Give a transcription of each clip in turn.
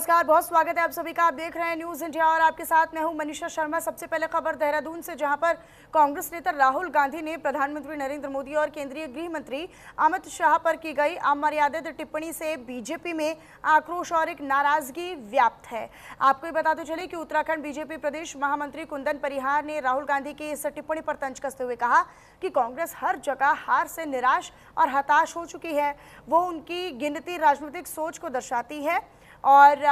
नमस्कार, बहुत स्वागत है आप सभी का। आप देख रहे हैं न्यूज इंडिया और आपके साथ मैं हूं मनीषा शर्मा। सबसे पहले खबर देहरादून से, जहां पर कांग्रेस नेता राहुल गांधी ने प्रधानमंत्री नरेंद्र मोदी और केंद्रीय गृह मंत्री अमित शाह पर की गई अमर्यादित टिप्पणी से बीजेपी में आक्रोश और एक नाराजगी व्याप्त है। आपको ये बताते चले कि उत्तराखंड बीजेपी प्रदेश महामंत्री कुंदन परिहार ने राहुल गांधी की इस टिप्पणी पर तंज कसते हुए कहा कि कांग्रेस हर जगह हार से निराश और हताश हो चुकी है। वो उनकी गिनती राजनीतिक सोच को दर्शाती है और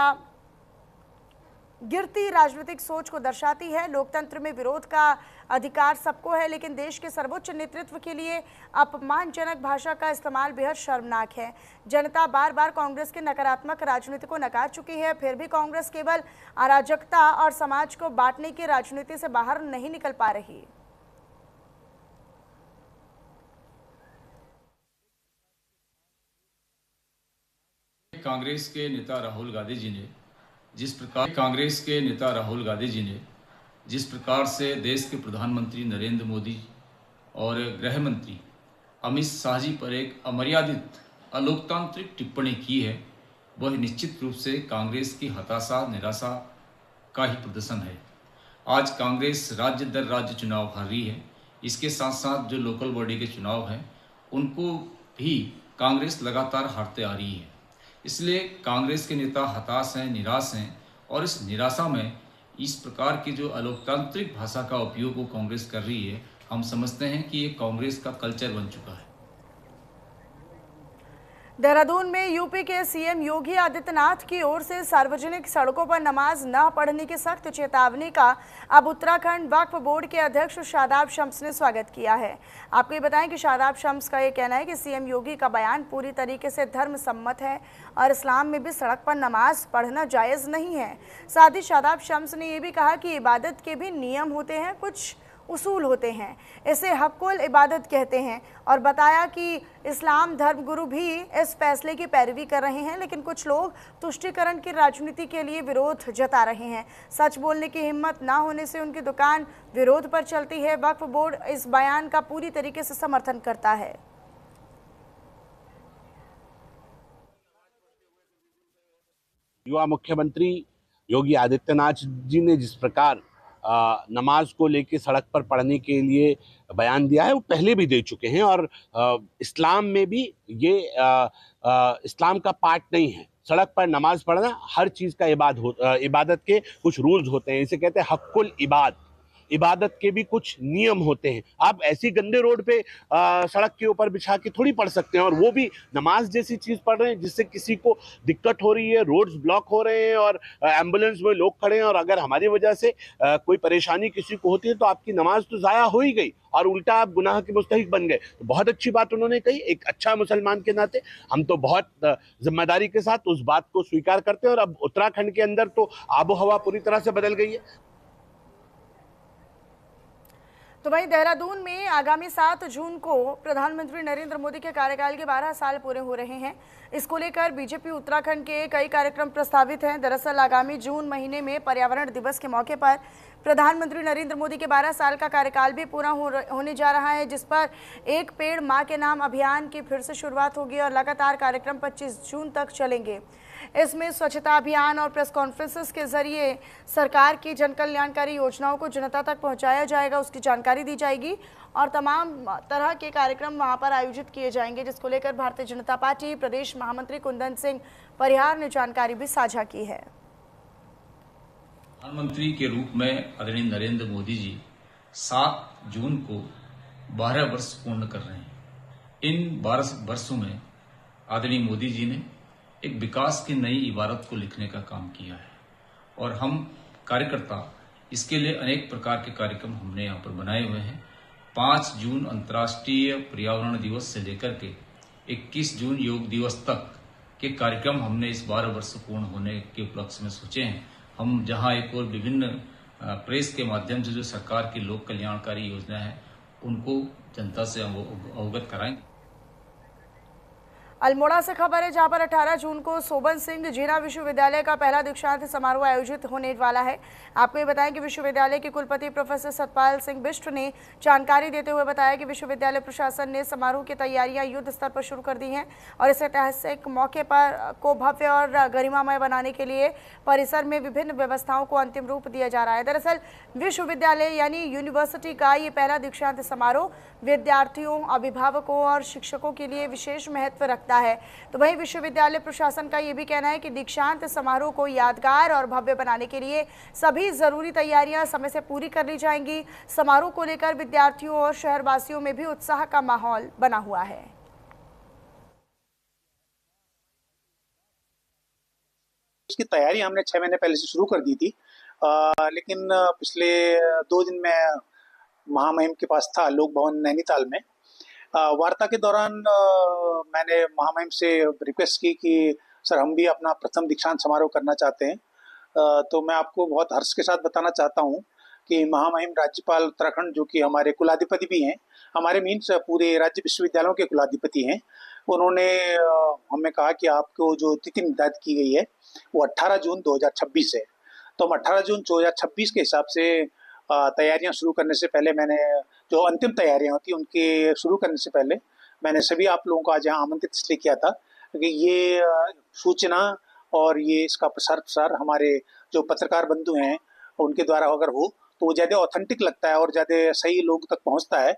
गिरती राजनीतिक सोच को दर्शाती है। लोकतंत्र में विरोध का अधिकार सबको है, लेकिन देश के सर्वोच्च नेतृत्व के लिए अपमानजनक भाषा का इस्तेमाल बेहद शर्मनाक है। जनता बार बार कांग्रेस के नकारात्मक राजनीति को नकार चुकी है, फिर भी कांग्रेस केवल अराजकता और समाज को बांटने की राजनीति से बाहर नहीं निकल पा रही। कांग्रेस के नेता राहुल गांधी जी ने जिस प्रकार से देश के प्रधानमंत्री नरेंद्र मोदी और गृह मंत्री अमित शाह जी पर एक अमर्यादित अलोकतांत्रिक टिप्पणी की है, वह निश्चित रूप से कांग्रेस की हताशा निराशा का ही प्रदर्शन है। आज कांग्रेस राज्य दर राज्य चुनाव हार रही है। इसके साथ साथ जो लोकल बॉडी के चुनाव हैं उनको भी कांग्रेस लगातार हारते आ रही है। इसलिए कांग्रेस के नेता हताश हैं, निराश हैं और इस निराशा में इस प्रकार की जो अलोकतांत्रिक भाषा का उपयोग वो कांग्रेस कर रही है, हम समझते हैं कि ये कांग्रेस का कल्चर बन चुका है। देहरादून में यूपी के सीएम योगी आदित्यनाथ की ओर से सार्वजनिक सड़कों पर नमाज न पढ़ने की सख्त चेतावनी का अब उत्तराखंड वक्फ बोर्ड के अध्यक्ष शादाब शम्स ने स्वागत किया है। आपको ये बताएं कि शादाब शम्स का ये कहना है कि सीएम योगी का बयान पूरी तरीके से धर्म सम्मत है और इस्लाम में भी सड़क पर नमाज पढ़ना जायज़ नहीं है। साथ ही शादाब शम्स ने यह भी कहा कि इबादत के भी नियम होते हैं, कुछ उसूल होते हैं, इसे हक़ुल इबादत कहते हैं, और बताया कि इस्लाम धर्मगुरु भी इस फैसले की पैरवी कर रहे हैं, लेकिन कुछ लोग तुष्टीकरण की राजनीति के लिए विरोध जता रहे हैं। सच बोलने की हिम्मत ना होने से उनकी दुकान विरोध पर चलती है। वक्फ बोर्ड इस बयान का पूरी तरीके से समर्थन करता है। युवा मुख्यमंत्री योगी आदित्यनाथ जी ने जिस प्रकार नमाज को लेके सड़क पर पढ़ने के लिए बयान दिया है, वो पहले भी दे चुके हैं और इस्लाम में भी ये इस्लाम का पार्ट नहीं है। सड़क पर नमाज पढ़ना हर चीज़ का इबादत के कुछ रूल्स होते हैं, इसे कहते हैं हक़ुल इबादत के भी कुछ नियम होते हैं। आप ऐसी गंदे रोड पे सड़क के ऊपर बिछा के थोड़ी पढ़ सकते हैं, और वो भी नमाज जैसी चीज़ पढ़ रहे हैं जिससे किसी को दिक्कत हो रही है, रोड्स ब्लॉक हो रहे हैं और एम्बुलेंस में लोग खड़े हैं, और अगर हमारी वजह से कोई परेशानी किसी को होती है तो आपकी नमाज तो ज़ाया हो ही गई और उल्टा आप गुनाह के मुस्तहिक बन गए। तो बहुत अच्छी बात उन्होंने कही। एक अच्छा मुसलमान के नाते हम तो बहुत जिम्मेदारी के साथ उस बात को स्वीकार करते हैं। और अब उत्तराखंड के अंदर तो आबो हवा पूरी तरह से बदल गई है। तो वहीं देहरादून में आगामी 7 जून को प्रधानमंत्री नरेंद्र मोदी के कार्यकाल के 12 साल पूरे हो रहे हैं। इसको लेकर बीजेपी उत्तराखंड के कई कार्यक्रम प्रस्तावित हैं। दरअसल आगामी जून महीने में पर्यावरण दिवस के मौके पर प्रधानमंत्री नरेंद्र मोदी के 12 साल का कार्यकाल भी पूरा होने जा रहा है, जिस पर एक पेड़ मां के नाम अभियान की फिर से शुरुआत होगी और लगातार कार्यक्रम 25 जून तक चलेंगे। इसमें स्वच्छता अभियान और प्रेस कॉन्फ्रेंसेस के जरिए सरकार की जन कल्याणकारी योजनाओं को जनता तक पहुंचाया जाएगा, उसकी जानकारी दी जाएगी और तमाम तरह के कार्यक्रम वहां पर आयोजित किए जाएंगे, जिसको लेकर भारतीय जनता पार्टी प्रदेश महामंत्री कुंदन सिंह परिहार ने जानकारी भी साझा की है। प्रधानमंत्री के रूप में आदरणीय नरेंद्र मोदी जी 7 जून को 12 वर्ष पूर्ण कर रहे हैं। इन 12 वर्षों में आदरणीय मोदी जी ने एक विकास की नई इबारत को लिखने का काम किया है और हम कार्यकर्ता इसके लिए अनेक प्रकार के कार्यक्रम हमने यहाँ पर बनाए हुए हैं। 5 जून अंतर्राष्ट्रीय पर्यावरण दिवस से लेकर के 21 जून योग दिवस तक के कार्यक्रम हमने इस 12 वर्ष पूर्ण होने के उपलक्ष्य में सोचे हैं। हम जहाँ एक और विभिन्न प्रेस के माध्यम से जो सरकार की लोक कल्याणकारी योजना है उनको जनता से अवगत कराएंगे। अल्मोड़ा से खबर है, जहां पर 18 जून को सोबन सिंह जीना विश्वविद्यालय का पहला दीक्षांत समारोह आयोजित होने वाला है। आपको ये बताएं कि विश्वविद्यालय के कुलपति प्रोफेसर सतपाल सिंह बिष्ट ने जानकारी देते हुए बताया कि विश्वविद्यालय प्रशासन ने समारोह की तैयारियां युद्ध स्तर पर शुरू कर दी हैं और इस ऐतिहासिक मौके पर को भव्य और गरिमामय बनाने के लिए परिसर में विभिन्न व्यवस्थाओं को अंतिम रूप दिया जा रहा है। दरअसल विश्वविद्यालय यानी यूनिवर्सिटी का ये पहला दीक्षांत समारोह विद्यार्थियों, अभिभावकों और शिक्षकों के लिए विशेष महत्व रखता है। तो वहीं विश्वविद्यालय प्रशासन का ये भी कहना है कि दीक्षांत समारोह को यादगार और भव्य बनाने के लिए सभी जरूरी तैयारियां समय से पूरी कर ली जाएंगी। समारोह को लेकर विद्यार्थियों और शहरवासियों में भी उत्साह का माहौल बना हुआ है। इसकी तैयारी हमने 6 महीने पहले से शुरू कर दी थी, लेकिन पिछले 2 दिन में महामहिम के पास था, लोक भवन नैनीताल में। वार्ता के दौरान मैंने महामहिम से रिक्वेस्ट की कि सर हम भी अपना प्रथम दीक्षांत समारोह करना चाहते हैं। तो मैं आपको बहुत हर्ष के साथ बताना चाहता हूं कि महामहिम राज्यपाल उत्तराखंड, जो कि हमारे कुलाधिपति भी हैं, हमारे मीन्स पूरे राज्य विश्वविद्यालयों के कुलाधिपति हैं, उन्होंने हमें कहा कि आपको जो तिथि निर्धारित की गई है वो 18 जून 2026 है। तो हम 18 जून 2026 के हिसाब से तैयारियां शुरू करने से पहले, मैंने जो अंतिम तैयारियां होती उनके शुरू करने से पहले मैंने सभी आप लोगों को आज यहाँ आमंत्रित इसलिए किया था कि ये सूचना और ये इसका प्रसार हमारे जो पत्रकार बंधु हैं उनके द्वारा अगर हो तो वो ज़्यादा ऑथेंटिक लगता है और ज़्यादा सही लोग तक पहुँचता है।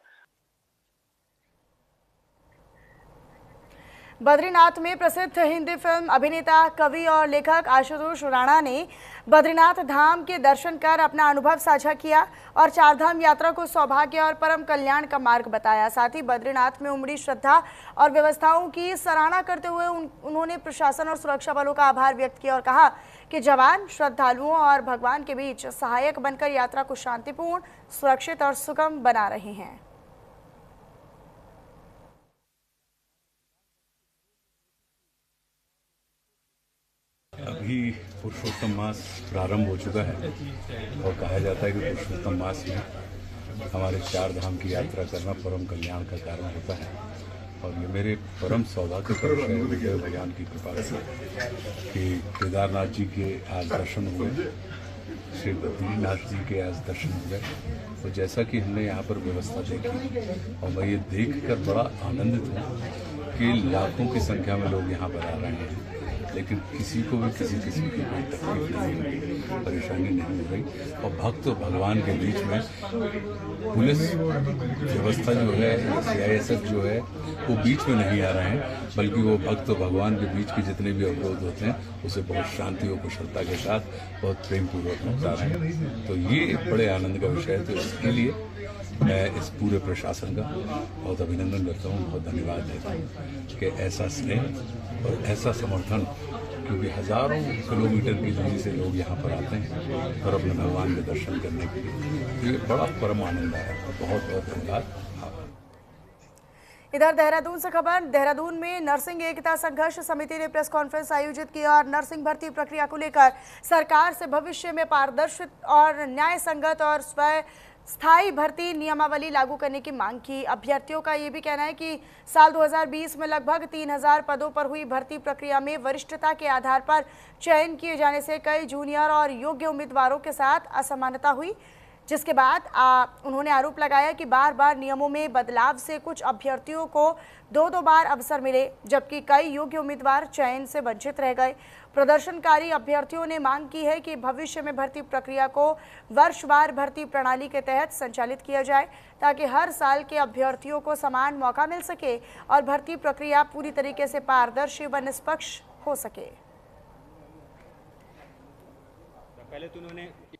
बद्रीनाथ में प्रसिद्ध हिंदी फिल्म अभिनेता, कवि और लेखक आशुतोष राणा ने बद्रीनाथ धाम के दर्शन कर अपना अनुभव साझा किया और चारधाम यात्रा को सौभाग्य और परम कल्याण का मार्ग बताया। साथ ही बद्रीनाथ में उमड़ी श्रद्धा और व्यवस्थाओं की सराहना करते हुए उन्होंने प्रशासन और सुरक्षा बलों का आभार व्यक्त किया और कहा कि जवान श्रद्धालुओं और भगवान के बीच सहायक बनकर यात्रा को शांतिपूर्ण, सुरक्षित और सुगम बना रहे हैं। अभी पुरुषोत्तम मास प्रारंभ हो चुका है और कहा जाता है कि पुरुषोत्तम मास में हमारे चार धाम की यात्रा करना परम कल्याण का कारण होता है। और ये मेरे परम सौभाग्य का विषय है विजय भगवान की कृपा से कि केदारनाथ जी के आज दर्शन हुए, श्री बद्रीनाथ जी के आज दर्शन हुए। तो जैसा कि हमने यहाँ पर व्यवस्था देखी और मैं ये देख कर बड़ा आनंदित हूँ कि लाखों की संख्या में लोग यहाँ पर आ रहे हैं, लेकिन किसी को भी किसी किस्म की कोई तकलीफ नहीं हो रही, परेशानी नहीं हो रही। और भक्त और भगवान के बीच में पुलिस व्यवस्था जो है, CISF जो है, वो बीच में नहीं आ रहे हैं, बल्कि वो भक्त और भगवान के बीच के जितने भी अवरोध होते हैं उसे बहुत शांति और कुशलता के साथ बहुत प्रेम पूर्वक निपटा रहे हैं। तो ये बड़े आनंद का विषय है। तो इसके लिए मैं इस पूरे प्रशासन का बहुत अभिनंदन करता हूँ, बहुत धन्यवाद देता हूँ कि ऐसा स्नेह और ऐसा समर्थन, क्योंकि हजारों किलोमीटर की दूरी से लोग यहाँ पर आते हैं और अपने भगवान के दर्शन करने के लिए, ये बड़ा परम आनंद है। बहुत बहुत धन्यवाद। इधर देहरादून से खबर, देहरादून में नर्सिंग एकता संघर्ष समिति ने प्रेस कॉन्फ्रेंस आयोजित की और नर्सिंग भर्ती प्रक्रिया को लेकर सरकार से भविष्य में पारदर्शी और न्याय संगत और स्थायी भर्ती नियमावली लागू करने की मांग की। अभ्यर्थियों का ये भी कहना है कि साल 2020 में लगभग 3000 पदों पर हुई भर्ती प्रक्रिया में वरिष्ठता के आधार पर चयन किए जाने से कई जूनियर और योग्य उम्मीदवारों के साथ असमानता हुई, जिसके बाद उन्होंने आरोप लगाया कि बार बार नियमों में बदलाव से कुछ अभ्यर्थियों को दो बार अवसर मिले, जबकि कई योग्य उम्मीदवार चयन से वंचित रह गए। प्रदर्शनकारी अभ्यर्थियों ने मांग की है कि भविष्य में भर्ती प्रक्रिया को वर्षवार भर्ती प्रणाली के तहत संचालित किया जाए, ताकि हर साल के अभ्यर्थियों को समान मौका मिल सके और भर्ती प्रक्रिया पूरी तरीके से पारदर्शी व निष्पक्ष हो सके। पहले तो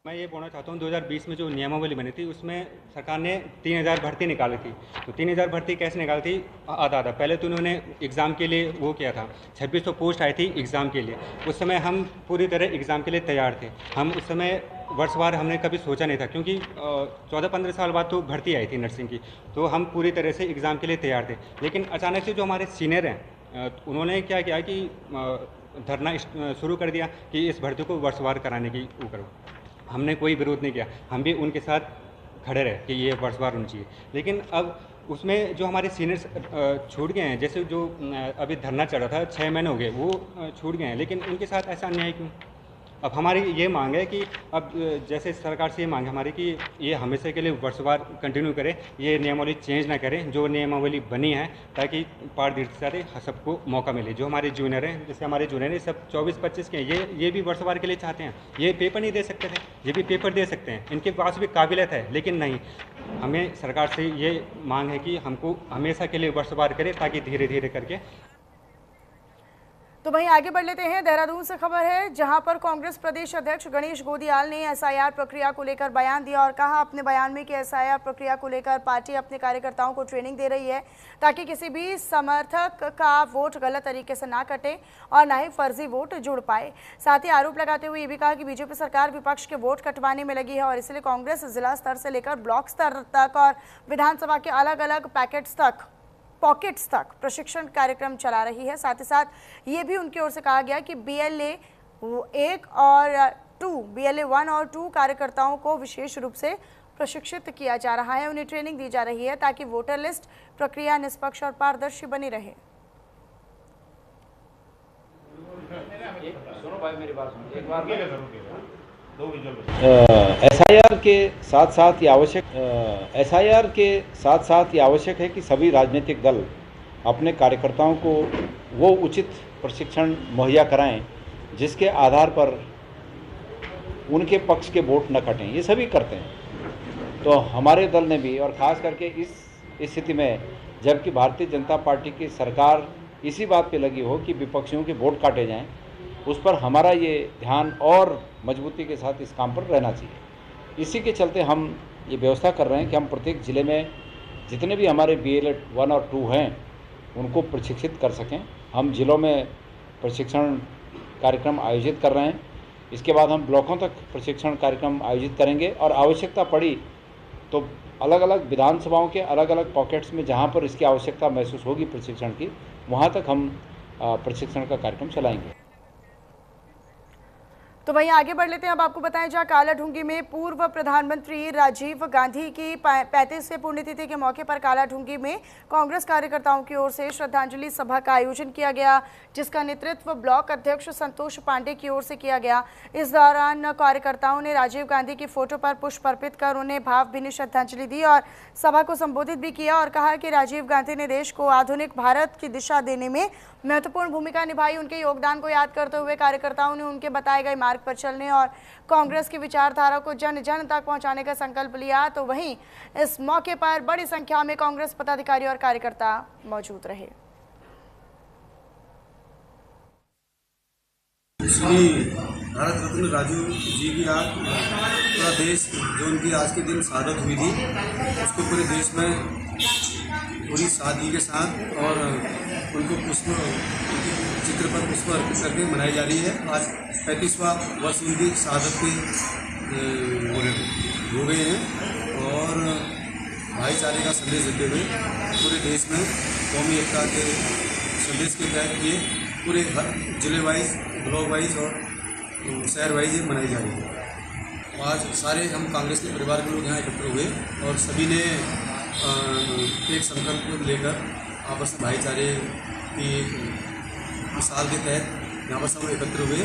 मैं ये बोलना चाहता हूँ, 2020 में जो नियमावली बनी थी उसमें सरकार ने 3000 भर्ती निकाली थी। तो 3000 भर्ती कैसे निकाली थी? आधा पहले तो उन्होंने एग्ज़ाम के लिए वो किया था, 2600 पोस्ट आई थी एग्ज़ाम के लिए। उस समय हम पूरी तरह एग्ज़ाम के लिए तैयार थे। हम उस समय वर्षवार हमने कभी सोचा नहीं था, क्योंकि 14-15 साल बाद तो भर्ती आई थी नर्सिंग की, तो हम पूरी तरह से एग्ज़ाम के लिए तैयार थे। लेकिन अचानक से जो हमारे सीनियर हैं उन्होंने क्या किया कि धरना शुरू कर दिया कि इस भर्ती को वर्षवार कराने की वो करो। हमने कोई विरोध नहीं किया, हम भी उनके साथ खड़े रहे कि ये वर्षवार होनी चाहिए। लेकिन अब उसमें जो हमारे सीनियर्स छूट गए हैं, जैसे जो अभी धरना चल रहा था 6 महीने हो गए वो छूट गए हैं, लेकिन उनके साथ ऐसा अन्याय क्यों? अब हमारी ये मांग है कि अब जैसे सरकार से ये मांग है हमारी कि ये हमेशा के लिए वर्षवार कंटिन्यू करें, ये नियमावली चेंज ना करें जो नियमावली बनी है, ताकि पारदर्शिता से सबको मौका मिले। जो हमारे जूनियर हैं, जैसे हमारे जूनियर हैं सब 24-25 के हैं, ये भी वर्षवार के लिए चाहते हैं, ये पेपर नहीं दे सकते थे, ये भी पेपर दे सकते हैं, इनके पास भी काबिलियत है, लेकिन नहीं। हमें सरकार से ये मांग है कि हमको हमेशा के लिए वर्षवार करें, ताकि धीरे धीरे करके। तो वहीं आगे बढ़ लेते हैं। देहरादून से खबर है, जहां पर कांग्रेस प्रदेश अध्यक्ष गणेश गोदियाल ने एसआईआर प्रक्रिया को लेकर बयान दिया और कहा अपने बयान में कि एसआईआर प्रक्रिया को लेकर पार्टी अपने कार्यकर्ताओं को ट्रेनिंग दे रही है ताकि किसी भी समर्थक का वोट गलत तरीके से ना कटे और ना ही फर्जी वोट जुड़ पाए। साथ ही आरोप लगाते हुए ये भी कहा कि बीजेपी सरकार विपक्ष के वोट कटवाने में लगी है और इसलिए कांग्रेस जिला स्तर से लेकर ब्लॉक स्तर तक और विधानसभा के अलग अलग पॉकेट्स तक प्रशिक्षण कार्यक्रम चला रही है। साथ ही साथ ये भी उनकी ओर से कहा गया कि BLA 1 और 2, BLA 1 और 2 कार्यकर्ताओं को विशेष रूप से प्रशिक्षित किया जा रहा है, उन्हें ट्रेनिंग दी जा रही है ताकि वोटर लिस्ट प्रक्रिया निष्पक्ष और पारदर्शी बनी रहे। एसआईआर के साथ साथ ये आवश्यक है कि सभी राजनीतिक दल अपने कार्यकर्ताओं को वो उचित प्रशिक्षण मुहैया कराएं जिसके आधार पर उनके पक्ष के वोट न कटें। ये सभी करते हैं। तो हमारे दल ने भी, और ख़ास करके इस स्थिति में जबकि भारतीय जनता पार्टी की सरकार इसी बात पे लगी हो कि विपक्षियों के वोट काटे जाएं, उस पर हमारा ये ध्यान और मजबूती के साथ इस काम पर रहना चाहिए। इसी के चलते हम ये व्यवस्था कर रहे हैं कि हम प्रत्येक ज़िले में जितने भी हमारे BLA 1 और 2 हैं उनको प्रशिक्षित कर सकें। हम ज़िलों में प्रशिक्षण कार्यक्रम आयोजित कर रहे हैं। इसके बाद हम ब्लॉकों तक प्रशिक्षण कार्यक्रम आयोजित करेंगे और आवश्यकता पड़ी तो अलग अलग विधानसभाओं के अलग अलग पॉकेट्स में जहाँ पर इसकी आवश्यकता महसूस होगी प्रशिक्षण की, वहाँ तक हम प्रशिक्षण का कार्यक्रम चलाएंगे। तो वहीं आगे बढ़ लेते हैं। अब आपको बताएं, जहां कालाढूंगी में पूर्व प्रधानमंत्री राजीव गांधी की 35वीं पुण्यतिथि के मौके पर कालाढूंगी में कांग्रेस कार्यकर्ताओं की ओर से श्रद्धांजलि सभा का आयोजन किया गया, जिसका नेतृत्व ब्लॉक अध्यक्ष संतोष पांडे की ओर से किया गया। इस दौरान कार्यकर्ताओं ने राजीव गांधी की फोटो पर पुष्प अर्पित कर उन्हें भावभीनी श्रद्धांजलि दी और सभा को संबोधित भी किया और कहा कि राजीव गांधी ने देश को आधुनिक भारत की दिशा देने में महत्वपूर्ण भूमिका निभाई। उनके योगदान को याद करते हुए कार्यकर्ताओं ने उनके बताए गए मार्ग पर चलने और कांग्रेस की विचारधारा को जन जन तक पहुंचाने का संकल्प लिया। तो वहीं इस मौके पर बड़ी संख्या में कांग्रेस पदाधिकारी और कार्यकर्ता मौजूद रहे। श्री भारत रत्न राजीव जी की आज पूरा देश, जो उनकी आज के दिन शहादत हुई थी, उसको पूरे देश में पूरी सादगी के साथ और उनको उनके चित्र पर पुष्प अर्पित करके मनाई जा रही है। आज 35वां वर्ष उनकी शहादत के हो गए हैं और भाईचारे का संदेश देते हुए पूरे देश में कौमी एकता के संदेश के तहत ये पूरे जिले वाइज, ब्लॉक वाइज और शहर वाइज ये मनाई जा रही है। आज सारे हम कांग्रेस के परिवार के लोग यहाँ एकत्र हुए और सभी ने एक संकल्प को लेकर आपस में भाईचारे की मिसाल के तहत यहाँ पर सब एकत्र हुए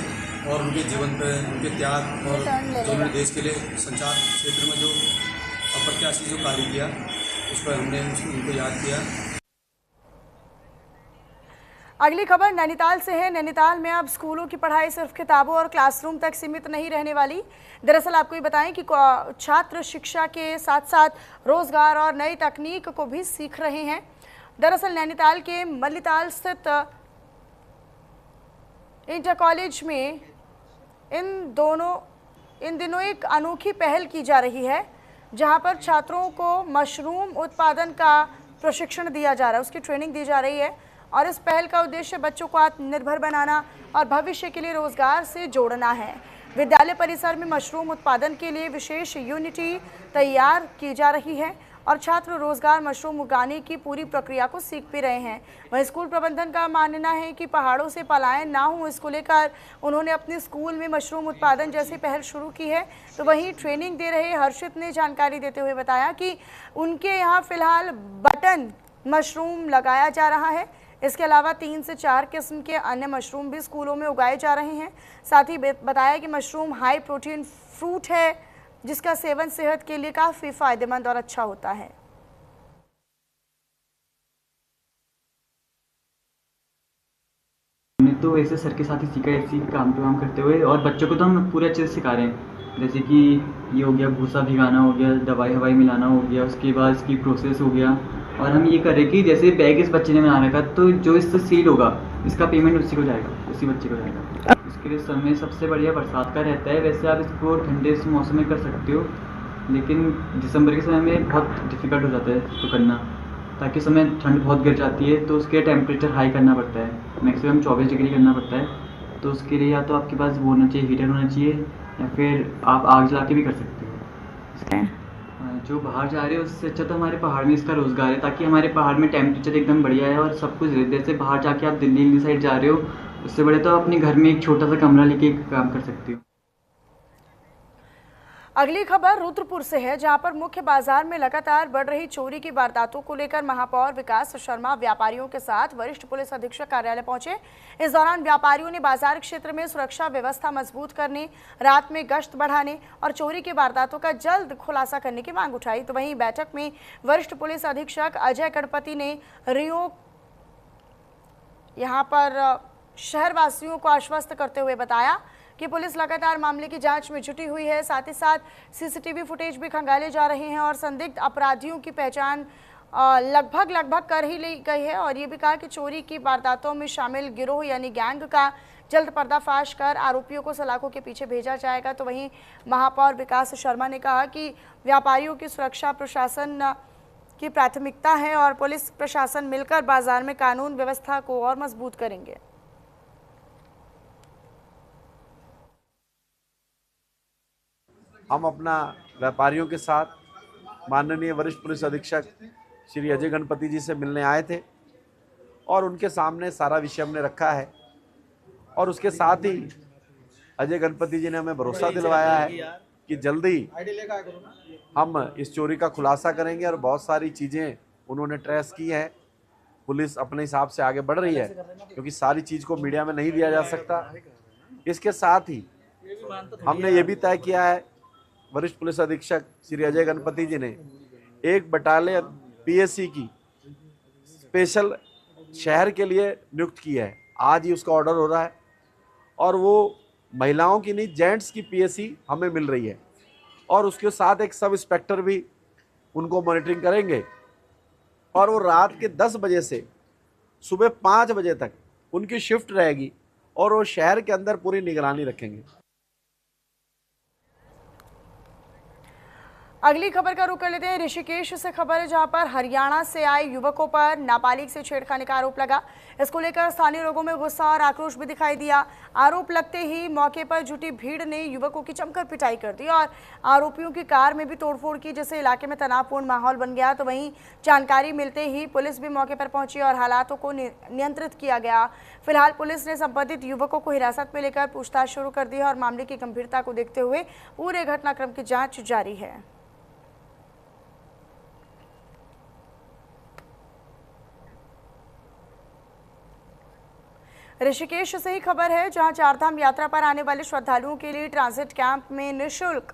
और उनके जीवन पर उनके त्याग और जो उन्होंने देश के लिए संचार क्षेत्र में जो अप्रत्याशित जो कार्य किया उस पर हमने उनको याद किया। अगली खबर नैनीताल से है। नैनीताल में अब स्कूलों की पढ़ाई सिर्फ किताबों और क्लासरूम तक सीमित नहीं रहने वाली। दरअसल आपको ये बताएं कि छात्र शिक्षा के साथ साथ रोजगार और नई तकनीक को भी सीख रहे हैं। दरअसल नैनीताल के मल्लीताल स्थित इंटर कॉलेज में इन दिनों एक अनोखी पहल की जा रही है, जहां पर छात्रों को मशरूम उत्पादन का प्रशिक्षण दिया जा रहा है, उसकी ट्रेनिंग दी जा रही है और इस पहल का उद्देश्य बच्चों को आत्मनिर्भर बनाना और भविष्य के लिए रोजगार से जोड़ना है। विद्यालय परिसर में मशरूम उत्पादन के लिए विशेष यूनिटी तैयार की जा रही है और छात्र रोजगार मशरूम उगाने की पूरी प्रक्रिया को सीख भी रहे हैं। वहीं स्कूल प्रबंधन का मानना है कि पहाड़ों से पलायन ना हो, इसको लेकर उन्होंने अपने स्कूल में मशरूम उत्पादन जैसी पहल शुरू की है। तो वहीं ट्रेनिंग दे रहे हर्षित ने जानकारी देते हुए बताया कि उनके यहाँ फिलहाल बटन मशरूम लगाया जा रहा है। इसके अलावा 3 से 4 किस्म के अन्य मशरूम भी स्कूलों में उगाए जा रहे हैं। साथ ही बताया कि मशरूम हाई प्रोटीन फ्रूट है, जिसका सेवन सेहत के लिए काफ़ी फायदेमंद और अच्छा होता है। हमने तो ऐसे सर के साथ ही सीखा, इसी काम पे काम करते हुए, और बच्चों को तो हम पूरे अच्छे से सिखा रहे हैं। जैसे कि ये हो गया भूसा भिगाना हो गया, दवाई हवाई मिलाना हो गया, उसके बाद इसकी प्रोसेस हो गया। और हम ये कर रहे कि जैसे बैग इस बच्चे ने बना रखा तो जो इससे सील होगा इसका पेमेंट उसी को जाएगा, उसी बच्चे को जाएगा। इसके लिए समय सबसे बढ़िया बरसात का रहता है। वैसे आप इसको ठंडे से मौसम में कर सकते हो, लेकिन दिसंबर के समय में बहुत डिफ़िकल्ट हो जाता है इसको करना, ताकि समय ठंड बहुत गिर जाती है तो उसके टेम्परेचर हाई करना पड़ता है, मैक्सिमम 24 डिग्री करना पड़ता है। तो उसके लिए या तो आपके पास वो होना चाहिए, हीटर होना चाहिए, या फिर आप आग जला के भी कर सकते हो। जो बाहर जा रहे हो उससे अच्छा तो हमारे पहाड़ में इसका रोज़गार है, ताकि हमारे पहाड़ में टेम्परेचर एकदम बढ़िया है और सब कुछ। जैसे बाहर जाके आप दिल्ली साइड जा रहे हो, उससे बड़े तो अपने घर में एक छोटा सा कमरा लेके काम कर सकते हो। अगली खबर रुद्रपुर से है, जहां पर मुख्य बाजार में लगातार बढ़ रही चोरी की वारदातों को लेकर महापौर विकास शर्मा व्यापारियों के साथ वरिष्ठ पुलिस अधीक्षक कार्यालय पहुंचे। इस दौरान व्यापारियों ने बाजार क्षेत्र में सुरक्षा व्यवस्था मजबूत करने, रात में गश्त बढ़ाने और चोरी की वारदातों का जल्द खुलासा करने की मांग उठाई। तो वहीं बैठक में वरिष्ठ पुलिस अधीक्षक अजय गणपति ने यहां पर शहरवासियों को आश्वस्त करते हुए बताया कि पुलिस लगातार मामले की जांच में जुटी हुई है। साथ ही साथ सीसीटीवी फुटेज भी खंगाले जा रहे हैं और संदिग्ध अपराधियों की पहचान लगभग कर ही ली गई है। और ये भी कहा कि चोरी की वारदातों में शामिल गिरोह यानी गैंग का जल्द पर्दाफाश कर आरोपियों को सलाखों के पीछे भेजा जाएगा। तो वहीं महापौर विकास शर्मा ने कहा कि व्यापारियों की सुरक्षा प्रशासन की प्राथमिकता है और पुलिस प्रशासन मिलकर बाजार में कानून व्यवस्था को और मजबूत करेंगे। हम अपना व्यापारियों के साथ माननीय वरिष्ठ पुलिस अधीक्षक श्री अजय गणपति जी से मिलने आए थे और उनके सामने सारा विषय हमने रखा है। और उसके साथ ही अजय गणपति जी ने हमें भरोसा दिलवाया है कि जल्दी हम इस चोरी का खुलासा करेंगे। और बहुत सारी चीज़ें उन्होंने ट्रेस की हैं। पुलिस अपने हिसाब से आगे बढ़ रही है, क्योंकि सारी चीज़ को मीडिया में नहीं दिया जा सकता। इसके साथ ही हमने ये भी तय किया है, वरिष्ठ पुलिस अधीक्षक श्री अजय गणपति जी ने एक बटालियन पीएससी की स्पेशल शहर के लिए नियुक्त की है। आज ही उसका ऑर्डर हो रहा है और वो महिलाओं की नहीं, जेंट्स की पीएससी हमें मिल रही है। और उसके साथ एक सब इंस्पेक्टर भी उनको मॉनिटरिंग करेंगे और वो रात के 10 बजे से सुबह 5 बजे तक उनकी शिफ्ट रहेगी और वो शहर के अंदर पूरी निगरानी रखेंगे। अगली खबर का रुख कर लेते हैं। ऋषिकेश से खबर है, जहां पर हरियाणा से आए युवकों पर नाबालिग से छेड़खानी का आरोप लगा। इसको लेकर स्थानीय लोगों में गुस्सा और आक्रोश भी दिखाई दिया। आरोप लगते ही मौके पर जुटी भीड़ ने युवकों की जमकर पिटाई कर दी और आरोपियों की कार में भी तोड़फोड़ की, जिससे इलाके में तनावपूर्ण माहौल बन गया। तो वहीं जानकारी मिलते ही पुलिस भी मौके पर पहुंची और हालातों को नियंत्रित किया गया। फिलहाल पुलिस ने संबंधित युवकों को हिरासत में लेकर पूछताछ शुरू कर दी है और मामले की गंभीरता को देखते हुए पूरे घटनाक्रम की जाँच जारी है। ऋषिकेश से ही खबर है, जहां चारधाम यात्रा पर आने वाले श्रद्धालुओं के लिए ट्रांजिट कैंप में निःशुल्क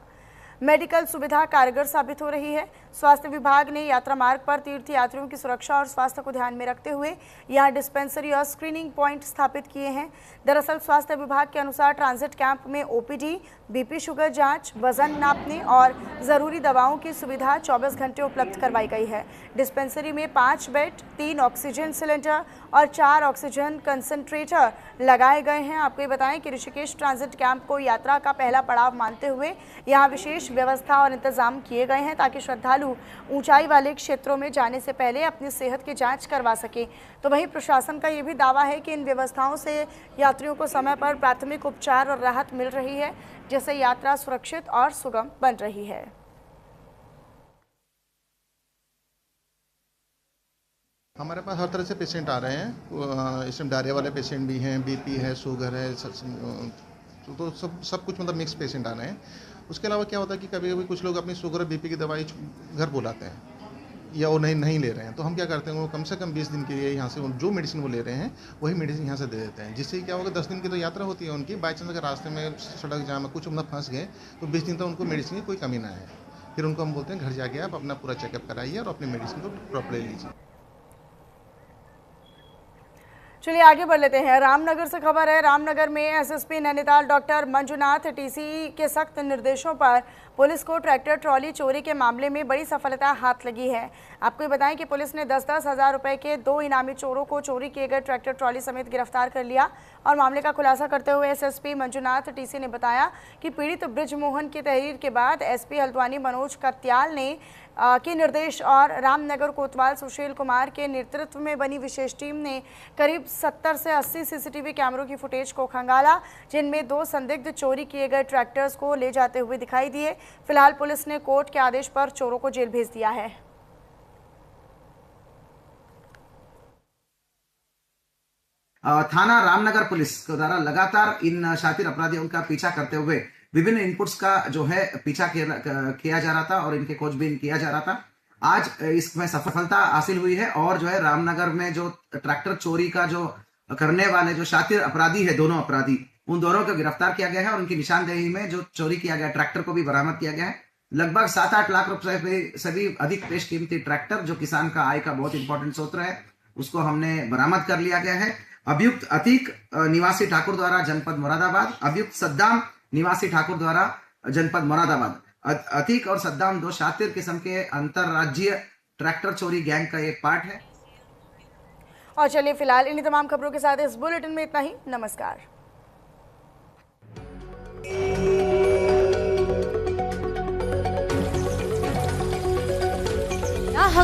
मेडिकल सुविधा कारगर साबित हो रही है। स्वास्थ्य विभाग ने यात्रा मार्ग पर तीर्थयात्रियों की सुरक्षा और स्वास्थ्य को ध्यान में रखते हुए यहां डिस्पेंसरी और स्क्रीनिंग पॉइंट स्थापित किए हैं। दरअसल स्वास्थ्य विभाग के अनुसार ट्रांजिट कैंप में ओपीडी, बीपी शुगर जांच, वजन नापने और ज़रूरी दवाओं की सुविधा 24 घंटे उपलब्ध करवाई गई है। डिस्पेंसरी में 5 बेड, 3 ऑक्सीजन सिलेंडर और 4 ऑक्सीजन कंसंट्रेटर लगाए गए हैं। आपको ये बताएं कि ऋषिकेश ट्रांजिट कैंप को यात्रा का पहला पड़ाव मानते हुए यहाँ विशेष व्यवस्था और इंतजाम किए गए हैं, ताकि श्रद्धालु ऊंचाई वाले क्षेत्रों में जाने से पहले अपनी सेहत की जांच करवा सकें। तो वहीं प्रशासन का ये भी दावा है कि इन व्यवस्थाओं से यात्रियों को समय पर प्राथमिक उपचार और राहत मिल रही है, जिससे यात्रा सुरक्षित और सुगम बन रही है। हमारे पास हर तरह से पेशेंट आ रहे हैं। इसमें डायरिया वाले पेशेंट भी हैं, बीपी है, शुगर है, तो सब कुछ मतलब मिक्स पेशेंट आ रहे हैं। उसके अलावा क्या होता है कि कभी कभी कुछ लोग अपनी शुगर और बीपी की दवाई घर बुलाते हैं या वो नहीं ले रहे हैं, तो हम क्या करते हैं, वो कम से कम 20 दिन के लिए यहाँ से जो मेडिसिन वो ले रहे हैं वही मेडिसिन यहाँ से दे देते हैं, जिससे क्या होगा 10 दिन की तो यात्रा होती है उनकी। बाई चांस अगर रास्ते में सड़क जाम में कुछ मतलब फंस गए तो 20 दिन तक उनको मेडिसिन की कोई कमी ना है। फिर उनको हम बोलते हैं घर जाके आप अपना पूरा चेकअप कराइए और अपनी मेडिसिन को प्रॉपर्ली लीजिए। चलिए आगे बढ़ लेते हैं। रामनगर से खबर है। रामनगर में SSP Nainital doctor Manjunath TC के सख्त निर्देशों पर पुलिस को ट्रैक्टर ट्रॉली चोरी के मामले में बड़ी सफलता हाथ लगी है। आपको बताएं कि पुलिस ने 10-10 हज़ार रुपए के 2 इनामी चोरों को चोरी किए गए ट्रैक्टर ट्रॉली समेत गिरफ्तार कर लिया। और मामले का खुलासा करते हुए एसएसपी मंजुनाथ टीसी ने बताया कि पीड़ित ब्रिजमोहन की तहरीर के बाद एसपी हल्द्वानी मनोज कत्याल ने के निर्देश और रामनगर कोतवाल सुशील कुमार के नेतृत्व में बनी विशेष टीम ने करीब 70 से 80 सीसीटीवी कैमरों की फुटेज को खंगाला, जिनमें 2 संदिग्ध चोरी किए गए ट्रैक्टर्स को ले जाते हुए दिखाई दिए। फिलहाल पुलिस ने कोर्ट के आदेश पर चोरों को जेल भेज दिया है। थाना रामनगर पुलिस द्वारा लगातार इन शातिर अपराधियों का पीछा करते हुए विभिन्न इनपुट्स का जो है पीछा किया जा रहा था और इनके खोजबीन किया जा रहा था। आज इसमें सफलता हासिल हुई है और जो है रामनगर में जो ट्रैक्टर चोरी का जो करने वाले जो शातिर अपराधी है, दोनों अपराधी, उन दोनों को गिरफ्तार किया गया है और उनकी निशानदेही में जो चोरी किया गया ट्रैक्टर को भी बरामद किया गया है। लगभग 7-8 लाख रुपए सभी अधिक पेश कीमती ट्रैक्टर जो किसान का आय का बहुत इंपॉर्टेंट स्रोत है, उसको हमने बरामद कर लिया गया है। अभियुक्त अतीक निवासी ठाकुर द्वारा जनपद मुरादाबाद, अभियुक्त सद्दाम निवासी ठाकुर द्वारा जनपद मुरादाबाद। अतीक और सद्दाम 2 शातिर किस्म के अंतरराज्यीय ट्रैक्टर चोरी गैंग का एक पार्ट है। और चलिए फिलहाल इन्हीं तमाम खबरों के साथ इस बुलेटिन में इतना ही। नमस्कार।